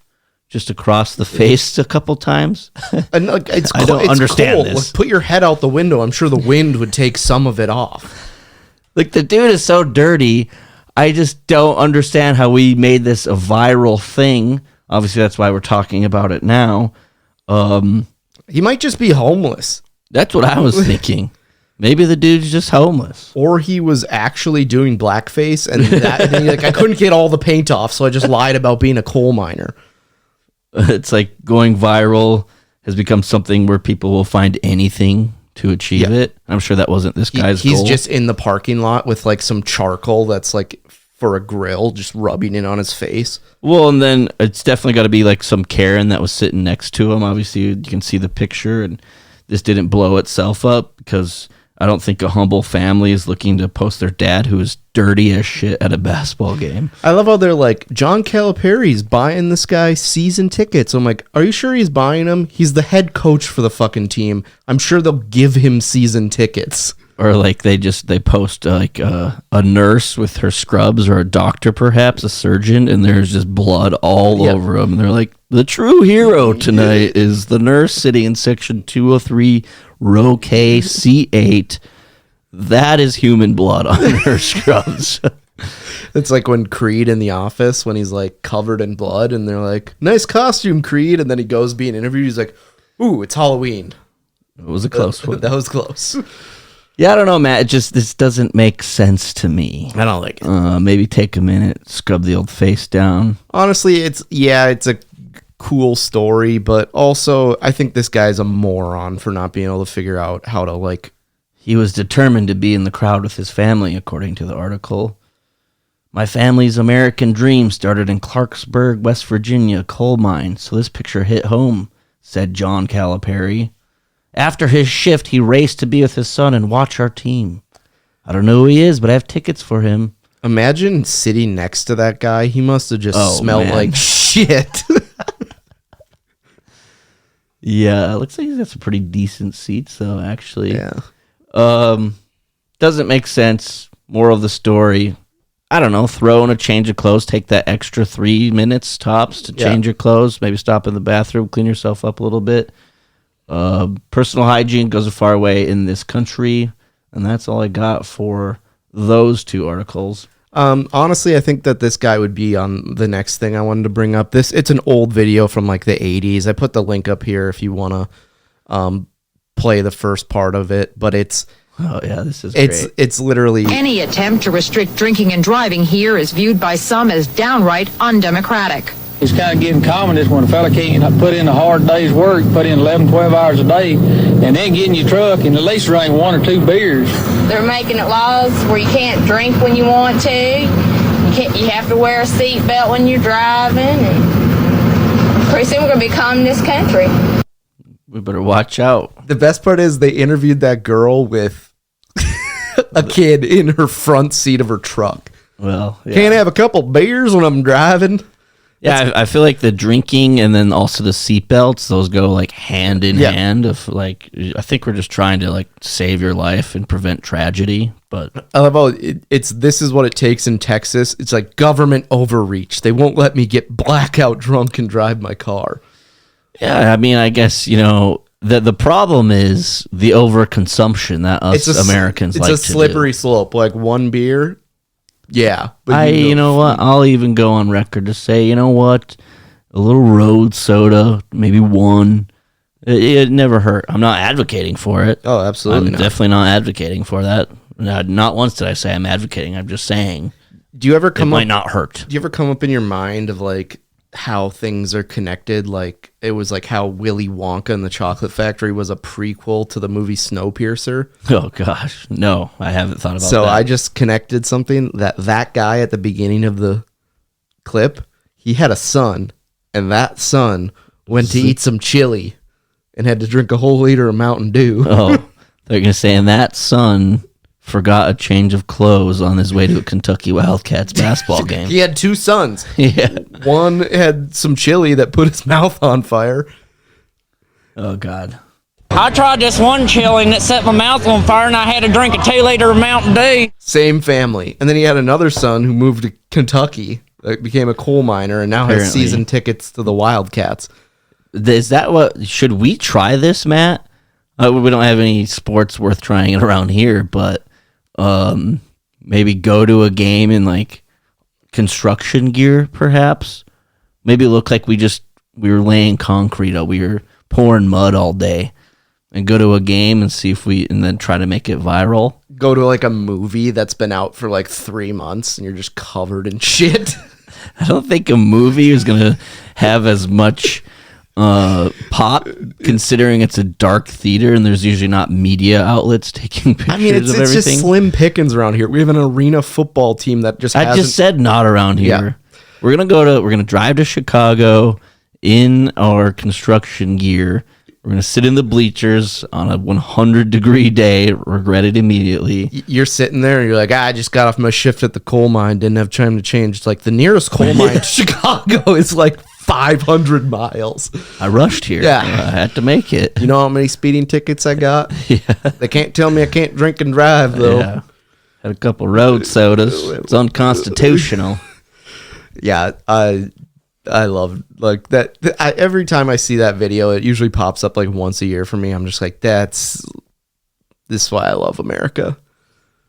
just across the face a couple times. And I don't understand this. Like, put your head out the window. I'm sure the wind would take some of it off. Like, the dude is so dirty. I just don't understand how we made this a viral thing. Obviously, that's why we're talking about it now. He might just be homeless. That's what I was thinking. Maybe the dude's just homeless. Or he was actually doing blackface, and he's like, I couldn't get all the paint off, so I just lied about being a coal miner. It's like going viral has become something where people will find anything to achieve it. I'm sure that wasn't this guy's goal. He's just in the parking lot with like some charcoal that's like for a grill, just rubbing it on his face. Well, and then it's definitely got to be like some Karen that was sitting next to him. Obviously, you can see the picture, and this didn't blow itself up because I don't think a humble family is looking to post their dad who is dirty as shit at a basketball game. I love how they're like, John Calipari's buying this guy season tickets. I'm like, are you sure he's buying them? He's the head coach for the fucking team. I'm sure they'll give him season tickets. Or like they post like a nurse with her scrubs, or a doctor perhaps, a surgeon, and there's just blood all over them. And they're like, the true hero tonight is the nurse sitting in section 203, row K, C8. That is human blood on her scrubs. It's like when Creed in The Office, when he's like covered in blood, and they're like, nice costume, Creed. And then he goes being interviewed. He's like, ooh, it's Halloween. It was a close one. That was close. Yeah, I don't know, Matt. This doesn't make sense to me. I don't like it. Maybe take a minute, scrub the old face down. Honestly, it's a cool story, but also I think this guy's a moron for not being able to figure out how to like He was determined to be in the crowd with his family, according to the article. My family's American dream started in Clarksburg, West Virginia, coal mine, so this picture hit home, said John Calipari. After his shift, he raced to be with his son and watch our team. I don't know who he is, but I have tickets for him. Imagine sitting next to that guy. He must have just smelled like shit. Yeah, it looks like he's got some pretty decent seats, though, actually. Yeah. Doesn't make sense. Moral of the story, I don't know, throw in a change of clothes, take that extra 3 minutes tops to change your clothes, maybe stop in the bathroom, clean yourself up a little bit. Personal hygiene goes a far way in this country, and that's all I got for those two articles. Honestly, I think that this guy would be on the next thing I wanted to bring up. It's an old video from like the 80s. I put the link up here if you want to play the first part of it, but this is great. It's literally any attempt to restrict drinking and driving here is viewed by some as downright undemocratic. It's kind of getting common when a fella can't put in a hard day's work, put in 11, 12 hours a day, and then get in your truck and at least drink 1 or 2 beers. They're making it laws where you can't drink when you want to. You have to wear a seatbelt when you're driving. And pretty soon we're going to be communist country. We better watch out. The best part is they interviewed that girl with a kid in her front seat of her truck. Well, can't have a couple beers when I'm driving. Yeah, I feel like the drinking and then also the seatbelts, those go like hand in hand. Of like, I think we're just trying to like save your life and prevent tragedy. But I love how this is what it takes in Texas. It's like government overreach. They won't let me get blackout drunk and drive my car. Yeah, I mean, I guess, the problem is the overconsumption that us Americans like to do. It's a slippery slope. Like 1 beer. Yeah. But you know what? I'll even go on record to say, you know what? A little road soda, maybe 1. It never hurt. I'm not advocating for it. Oh, absolutely. I'm definitely not advocating for that. Not once did I say I'm advocating. I'm just saying. Do you ever come might not hurt. Do you ever come up in your mind of like how things are connected? Like it was like how Willy Wonka and the Chocolate Factory was a prequel to the movie Snowpiercer. Oh gosh, no, I haven't thought about that. So I just connected something that guy at the beginning of the clip, he had a son, and that son went to eat some chili and had to drink a whole liter of Mountain Dew. Oh, they're gonna say, and that son forgot a change of clothes on his way to a Kentucky Wildcats basketball game. He had 2 sons. Yeah. One had some chili that put his mouth on fire. Oh, God. I tried this one chili and it set my mouth on fire and I had to drink a 2-liter of Mountain Dew. Same family. And then he had another son who moved to Kentucky, became a coal miner, and now has season tickets to the Wildcats. Is that what... Should we try this, Matt? We don't have any sports worth trying it around here, but... maybe go to a game in like construction gear, perhaps. Maybe look like we were laying concrete, we were pouring mud all day, and go to a game and see and then try to make it viral. Go to like a movie that's been out for like 3 months and you're just covered in shit. I don't think a movie is gonna have as much pop, considering it's a dark theater and there's usually not media outlets taking pictures of everything. It's just slim pickings around here. We have an arena football team that just I just said not around here. Yeah. We're gonna drive to Chicago in our construction gear. We're gonna sit in the bleachers on a 100-degree day, regret it immediately. You're sitting there and you're like, I just got off my shift at the coal mine, didn't have time to change. It's like the nearest coal mine to Chicago is like 500 miles. I rushed here. Yeah. I had to make it. You know how many speeding tickets I got? Yeah. They can't tell me I can't drink and drive, though. Yeah. Had a couple road sodas. It's unconstitutional. Yeah, I love like that. Every time I see that video, it usually pops up like once a year for me. I'm just like, this is why I love America.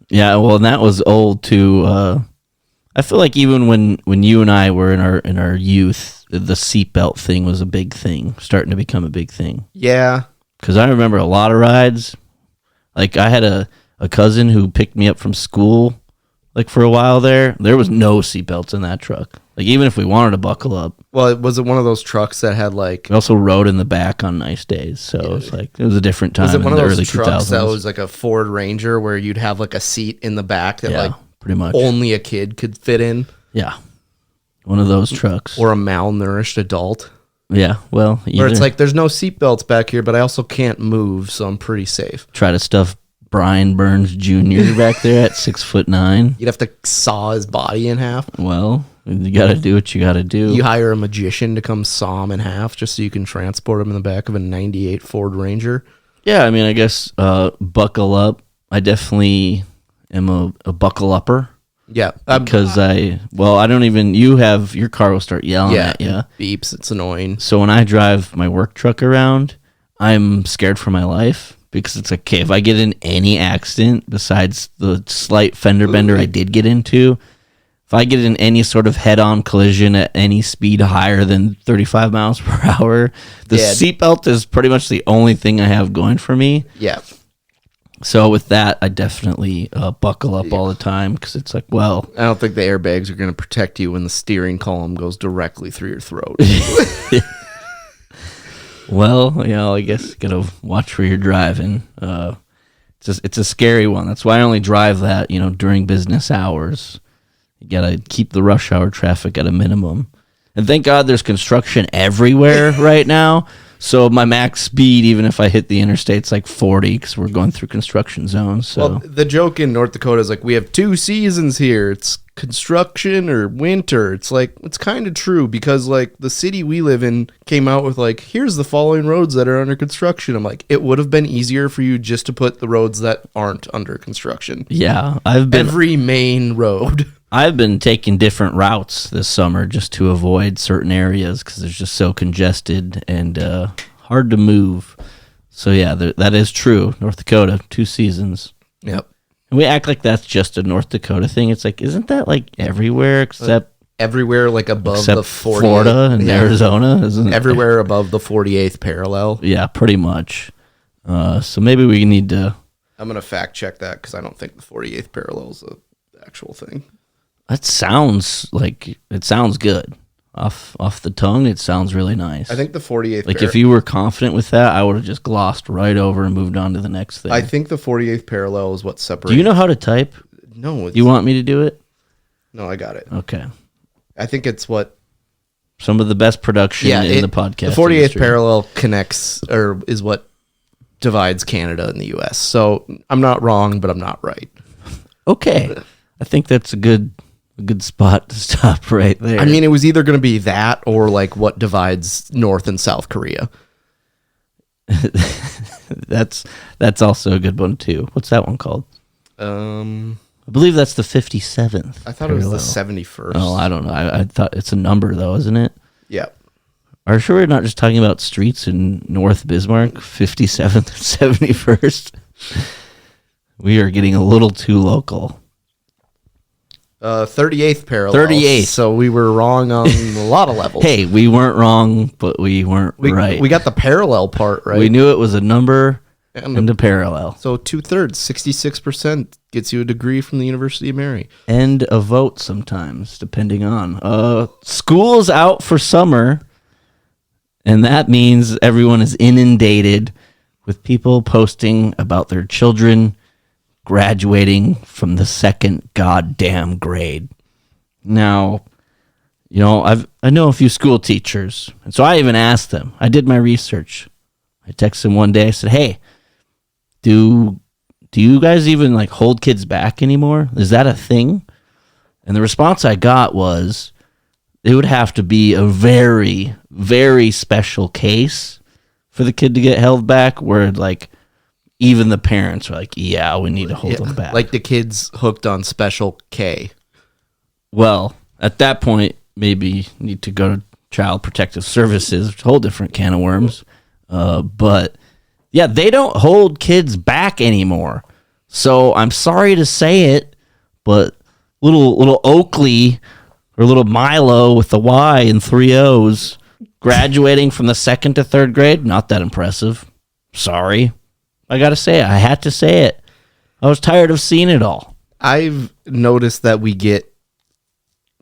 Yeah, well, and that was old too. I feel like even when you and I were in our youth, the seatbelt thing was a big thing, starting to become a big thing. Yeah. Because I remember a lot of rides. Like, I had a cousin who picked me up from school, like, for a while there. There was no seatbelts in that truck. Like, even if we wanted to buckle up. Well, was it one of those trucks that had like... We also rode in the back on nice days, so it's like, it was a different time. Was it one of in the those early trucks 2000s. that was like a Ford Ranger where you'd have like a seat in the back that like pretty much only a kid could fit in? Yeah. One of those trucks. Or a malnourished adult? Yeah, well, where it's like, there's no seatbelts back here, but I also can't move, so I'm pretty safe. Try to stuff Brian Burns Jr. back there at 6'9". You'd have to saw his body in half. Well, you got to do what you got to do. You hire a magician to come saw him in half just so you can transport him in the back of a 98 Ford Ranger. Yeah, I mean, I guess buckle up. I definitely am a buckle upper. Yeah. Because I don't even, your car will start yelling at you. Beeps, it's annoying. So when I drive my work truck around, I'm scared for my life because it's like, okay, if I get in any accident besides the slight fender bender I did get into, if I get in any sort of head-on collision at any speed higher than 35 miles per hour, the seatbelt is pretty much the only thing I have going for me. Yeah. So with that, I definitely buckle up all the time because it's like, well... I don't think the airbags are going to protect you when the steering column goes directly through your throat. Well, I guess you got to watch where you're driving. It's a scary one. That's why I only drive that, during business hours. You got to keep the rush hour traffic at a minimum. And thank God there's construction everywhere right now. So my max speed, even if I hit the interstate, it's like 40 because we're going through construction zones. So well, the joke in North Dakota is like, we have 2 seasons here. It's construction or winter. It's like, it's kind of true because like the city we live in came out with like, here's the following roads that are under construction. I'm like, it would have been easier for you just to put the roads that aren't under construction. Yeah, every main road. I've been taking different routes this summer just to avoid certain areas because it's just so congested and hard to move. So yeah, that is true. North Dakota, 2 seasons. Yep. And we act like that's just a North Dakota thing. It's like, isn't that like everywhere except everywhere like above the 48th, Florida and Arizona? Isn't everywhere above the 48th parallel? Yeah, pretty much. So maybe we need to. I'm gonna fact check that because I don't think the 48th parallel is the actual thing. That sounds good. Off the tongue, it sounds really nice. I think the 48th... Like, if you were confident with that, I would have just glossed right over and moved on to the next thing. I think the 48th parallel is what separates... Do you know how to type? No. You want me to do it? No, I got it. Okay. I think it's what... Some of the best production in the podcast The 48th industry. parallel connects, or is what divides Canada and the U.S. So, I'm not wrong, but I'm not right. Okay. I think that's a good spot to stop right there. I mean, it was either going to be that or like what divides North and South Korea. That's also a good one too. What's that one called? I believe that's the 57th. I thought parallel. It was the 71st. Oh, I don't know. I thought it's a number though, isn't it? Yeah. Are you sure we're not just talking about streets in North Bismarck, 57th and 71st? We are getting a little too local. 38th parallel. 38th. So we were wrong on a lot of levels. Hey, we weren't wrong, but we weren't right. We got the parallel part right. We knew it was a number and a parallel. So 2/3, 66% gets you a degree from the University of Mary. And a vote sometimes, depending on. School's out for summer, and that means everyone is inundated with people posting about their children graduating from the 2nd goddamn grade. Now, I know a few school teachers, and so I even asked them. I did my research. I texted them one day. I said, "Hey, do you guys even like hold kids back anymore? Is that a thing?" And the response I got was, it would have to be a very, very special case for the kid to get held back, where like even the parents are like, yeah, we need to hold them back. Like the kid's hooked on Special K. Well, at that point, maybe you need to go to Child Protective Services, a whole different can of worms. But yeah, they don't hold kids back anymore. So I'm sorry to say it, but little Oakley or little Milo with the Y and 3 O's graduating from the 2nd to 3rd grade, not that impressive. Sorry. I got to say it. I had to say it. I was tired of seeing it all. I've noticed that we get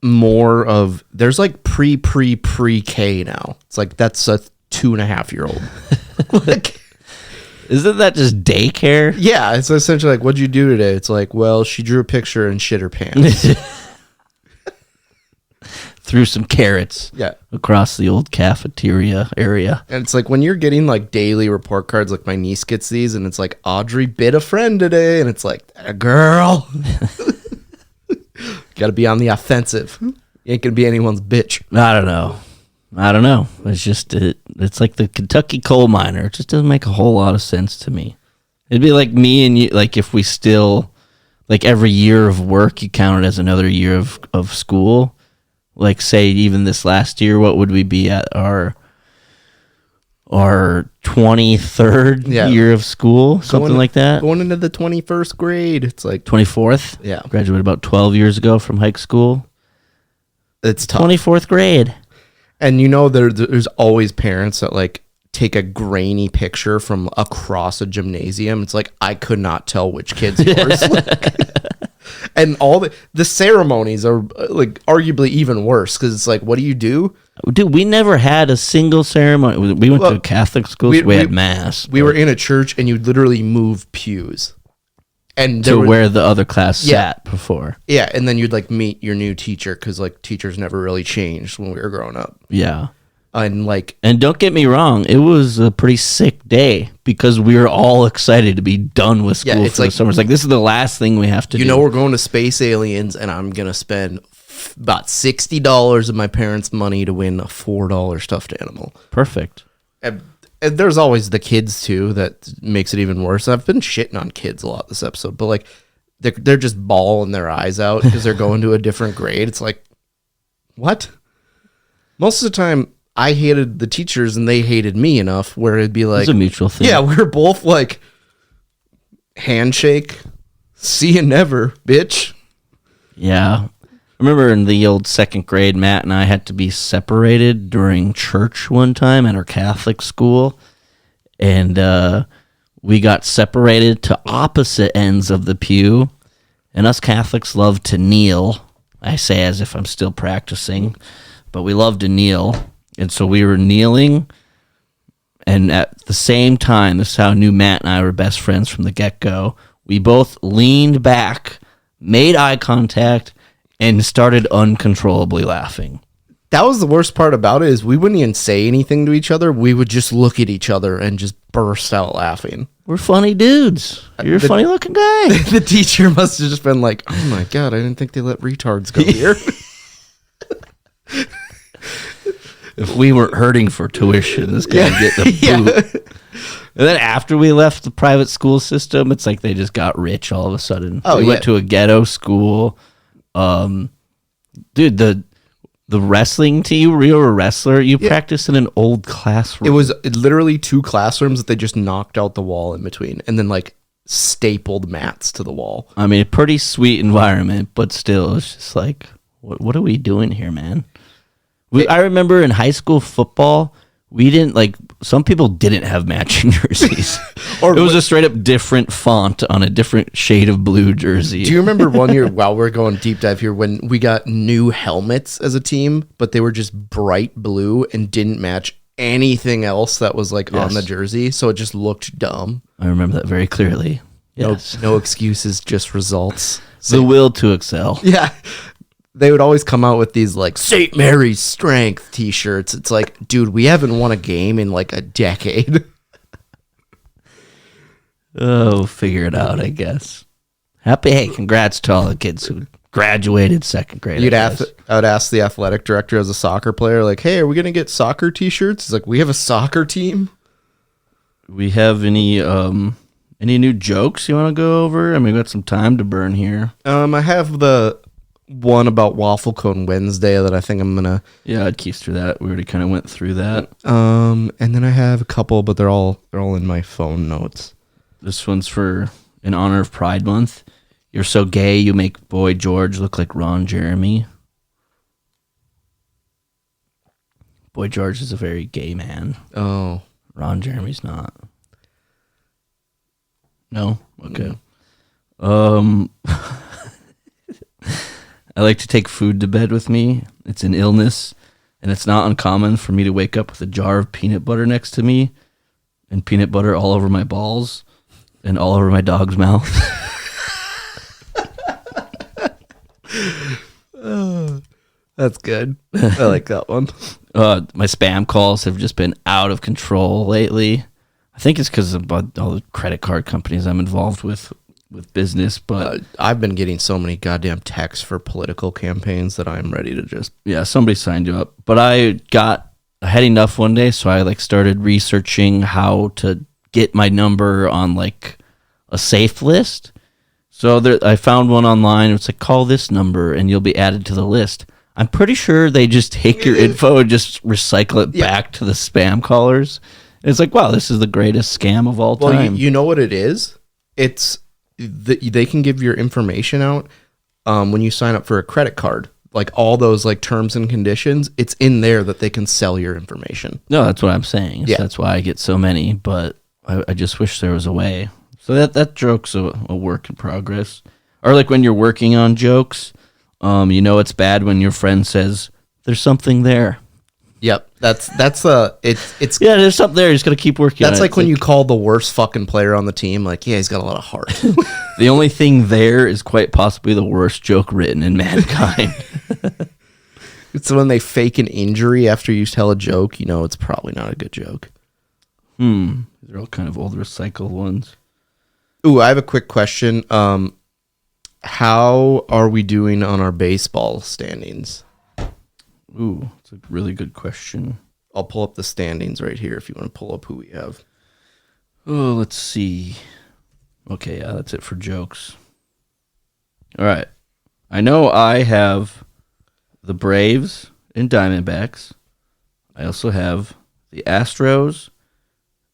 more of there's like pre-K now. It's like that's a 2.5-year-old. Like, isn't that just daycare? Yeah, it's essentially like, what'd you do today? It's like, well, she drew a picture and shit her pants. Threw some carrots across the old cafeteria area. And it's like when you're getting like daily report cards, like my niece gets these, and it's like, Audrey bit a friend today, and it's like, a girl. Got to be on the offensive. You ain't gonna be anyone's bitch. I don't know. It's just it's like the Kentucky coal miner. It just doesn't make a whole lot of sense to me. It'd be like me and you, like if we still, like every year of work you count it as another year of school. Like say even this last year, what would we be at our 23rd year of school? Something like that. Going into the 21st grade. It's like 24th? Yeah. Graduated about 12 years ago from high school. It's tough. 24th grade. And you know there's always parents that like take a grainy picture from across a gymnasium. It's like, I could not tell which kid's yours. And all the ceremonies are like arguably even worse because it's like, what do you do? Dude, we never had a single ceremony. We went to a Catholic school, so we had mass. We were in a church, and you'd literally move pews. And to where the other class sat before. Yeah, and then you'd like meet your new teacher because like teachers never really changed when we were growing up. Yeah. And don't get me wrong, it was a pretty sick day because we were all excited to be done with school for the summer. It's like, this is the last thing we have to do. You know, we're going to Space Aliens, and I'm going to spend about $60 of my parents' money to win a $4 stuffed animal. Perfect. And there's always the kids, too, that makes it even worse. I've been shitting on kids a lot this episode, but like they're just bawling their eyes out because they're going to a different grade. It's like, what? Most of the time, I hated the teachers and they hated me enough where it'd be like, it's a mutual thing. Yeah, we were both like, handshake, see you never, bitch. Yeah. I remember in the old second grade, Matt and I had to be separated during church one time at our Catholic school. And we got separated to opposite ends of the pew. And us Catholics love to kneel. I say as if I'm still practicing, but we love to kneel. And so we were kneeling, and at the same time, this is how I knew Matt and I were best friends from the get-go. We both leaned back, made eye contact, and started uncontrollably laughing. That was the worst part about it, is we wouldn't even say anything to each other. We would just look at each other and just burst out laughing. We're funny dudes. You're a funny-looking guy. The teacher must have just been like, oh my God, I didn't think they let retards go here. If we weren't hurting for tuition, this guy would get the boot. And then after we left the private school system, it's like they just got rich all of a sudden. We went to a ghetto school. Dude, the wrestling team, you were a wrestler. You practiced in an old classroom. It was literally 2 classrooms that they just knocked out the wall in between and then like stapled mats to the wall. I mean, a pretty sweet environment, but still, it's just like, what are we doing here, man? I remember in high school football, we didn't like, some people didn't have matching jerseys. Or it was a straight up different font on a different shade of blue jersey. Do you remember one year, while we're going deep dive here, when we got new helmets as a team, but they were just bright blue and didn't match anything else that was like on the jersey, so it just looked dumb. I remember that very clearly. Yes. No excuses, just results. The will to excel. Yeah. They would always come out with these like St. Mary's Strength t-shirts. It's like, dude, we haven't won a game in like a decade. Oh, figure it out, I guess. Hey, congrats to all the kids who graduated second grade. I would ask the athletic director as a soccer player, like, hey, are we going to get soccer t-shirts? He's like, we have a soccer team. We have any new jokes you want to go over? I mean, we got some time to burn here. I have the one about Waffle Cone Wednesday that I think I'm gonna. Yeah, I'd keep through that. We already kind of went through that. And then I have a couple, but they're all in my phone notes. This one's in honor of Pride Month. You're so gay, you make Boy George look like Ron Jeremy. Boy George is a very gay man. Oh, Ron Jeremy's not. No? Okay. I like to take food to bed with me. It's an illness, and it's not uncommon for me to wake up with a jar of peanut butter next to me and peanut butter all over my balls and all over my dog's mouth. That's good. I like that one. My spam calls have just been out of control lately. I think it's because of all the credit card companies I'm involved with business, but I've been getting so many goddamn texts for political campaigns that I'm ready to just... Yeah, somebody signed you up. But I had enough one day, so I started researching how to get my number on a safe list. So I found one online. It's call this number and you'll be added to the list. I'm pretty sure they just take your info and just recycle it back to the spam callers. It's wow, this is the greatest scam of all time. Well, you know what it is? It's they can give your information out when you sign up for a credit card. All those terms and conditions, it's in there that they can sell your information. No, that's what I'm saying. Yeah. That's why I get so many, but I just wish there was a way. So that joke's a work in progress. Or when you're working on jokes, it's bad when your friend says, there's something there. Yep. It's yeah, there's something there. You just got to keep working on it. That's when you call the worst fucking player on the team. Yeah, he's got a lot of heart. The only thing there is quite possibly the worst joke written in mankind. It's when they fake an injury after you tell a joke. It's probably not a good joke. They're all kind of old recycled ones. Ooh, I have a quick question. How are we doing on our baseball standings? Ooh, that's a really good question. I'll pull up the standings right here if you want to pull up who we have. Oh, let's see. Okay, yeah, that's it for jokes. All right. I know I have the Braves and Diamondbacks. I also have the Astros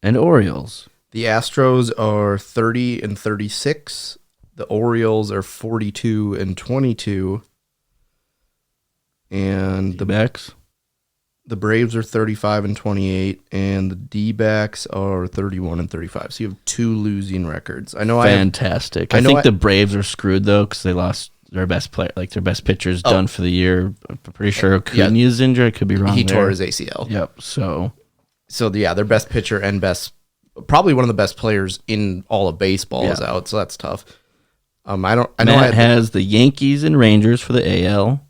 and Orioles. The Astros are 30 and 36. The Orioles are 42 and 22. And the backs, the Braves are 35 and 28, and the D-backs are 31 and 35. So you have 2 losing records. I know. Fantastic. I think the Braves are screwed though because they lost their best player, their best pitcher's done for the year. I'm pretty sure Acuna's injured. I could be wrong. He tore his ACL. Yep. So yeah, their best pitcher and probably one of the best players in all of baseball is out. So that's tough. Matt has the Yankees and Rangers for the AL.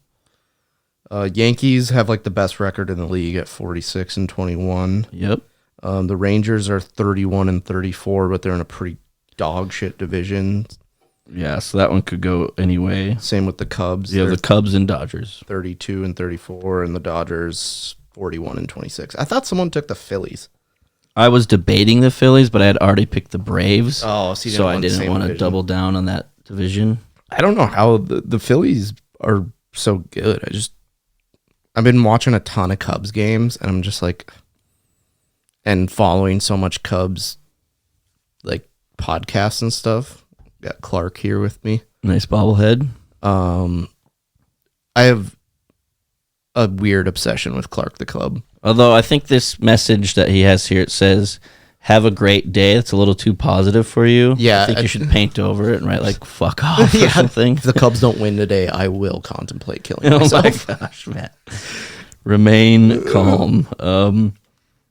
Yankees have the best record in the league at 46 and 21. Yep. The Rangers are 31 and 34, but they're in a pretty dog shit division. Yeah, so that one could go anyway. Same with the Cubs. Yeah, the Cubs and Dodgers. 32 and 34, and the Dodgers 41 and 26. I thought someone took the Phillies. I was debating the Phillies, but I had already picked the Braves. Oh, so I didn't want to double down on that division. I don't know how the Phillies are so good. I've been watching a ton of Cubs games, and I'm just and following so much Cubs podcasts and stuff. Got Clark here with me. Nice bobblehead. I have a weird obsession with Clark the Club. Although I think this message that he has here, it says, have a great day. It's a little too positive for you. Yeah. I think you should paint over it and write fuck off or something. If the Cubs don't win today, I will contemplate killing myself. Oh my gosh, Matt. Remain calm.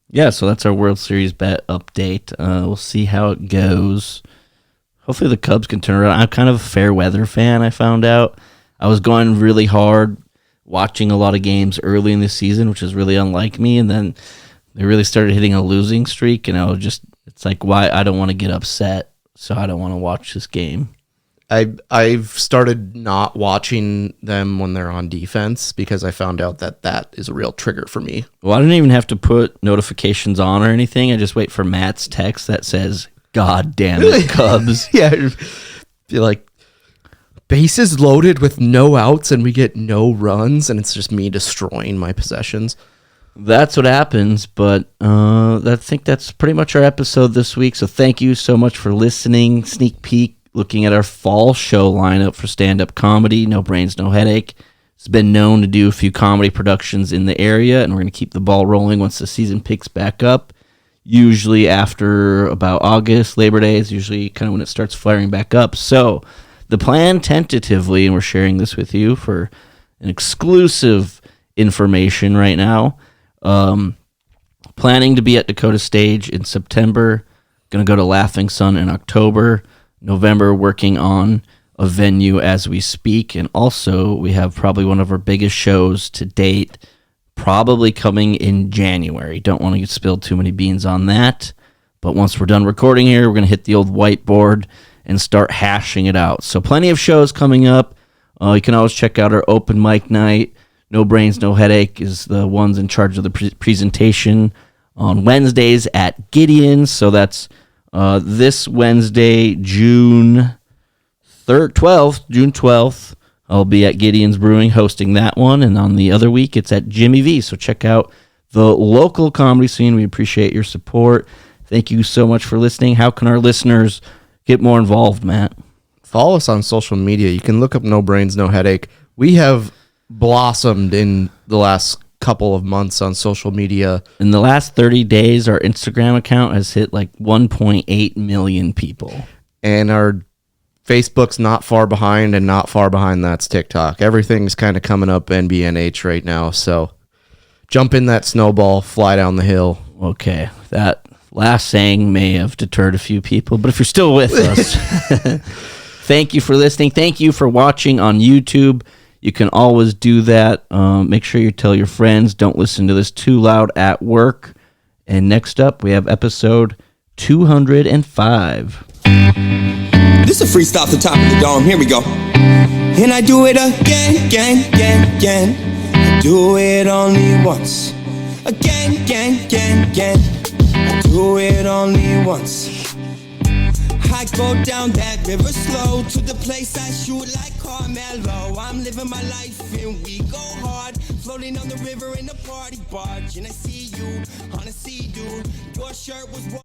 Yeah, so that's our World Series bet update. We'll see how it goes. Hopefully the Cubs can turn around. I'm kind of a fair weather fan, I found out. I was going really hard, watching a lot of games early in the season, which is really unlike me, and then they really started hitting a losing streak, and it's why I don't want to get upset, so I don't want to watch this game. I've started not watching them when they're on defense because I found out that is a real trigger for me. Well, I don't even have to put notifications on or anything. I just wait for Matt's text that says, God damn it, Cubs. Yeah. You're bases loaded with no outs and we get no runs, and it's just me destroying my possessions. That's what happens, but I think that's pretty much our episode this week. So thank you so much for listening. Sneak peek, looking at our fall show lineup for stand-up comedy. No Brains, No Headache. It's been known to do a few comedy productions in the area, and we're going to keep the ball rolling once the season picks back up. Usually after about August, Labor Day is usually kind of when it starts firing back up. So the plan tentatively, and we're sharing this with you for an exclusive information right now. Planning to be at Dakota Stage in September. Going to go to Laughing Sun in October. November, working on a venue as we speak. And also, we have probably one of our biggest shows to date, probably coming in January. Don't want to spill too many beans on that. But once we're done recording here, we're going to hit the old whiteboard and start hashing it out. So plenty of shows coming up. You can always check out our open mic night. No Brains, No Headache is the ones in charge of the presentation on Wednesdays at Gideon's. So that's this Wednesday, June 12th. I'll be at Gideon's Brewing hosting that one. And on the other week, it's at Jimmy V. So check out the local comedy scene. We appreciate your support. Thank you so much for listening. How can our listeners get more involved, Matt? Follow us on social media. You can look up No Brains, No Headache. We have blossomed in the last couple of months on social media. In the last 30 days, our Instagram account has hit like 1.8 million people. And our Facebook's not far behind, and not far behind that's TikTok. Everything's kind of coming up NBNH right now. So jump in that snowball, fly down the hill. Okay, that last saying may have deterred a few people, but if you're still with us, thank you for listening. Thank you for watching on YouTube. You can always do that. Make sure you tell your friends. Don't listen to this too loud at work. And next up, we have episode 205. This is a freestyle to the top of the dome. Here we go. And I do it again. I do it only once. Again. I do it only once. I go down that river slow to the place I shoot like Carmelo. I'm living my life and we go hard, floating on the river in a party barge. And I see you on a sea, dude. Your shirt was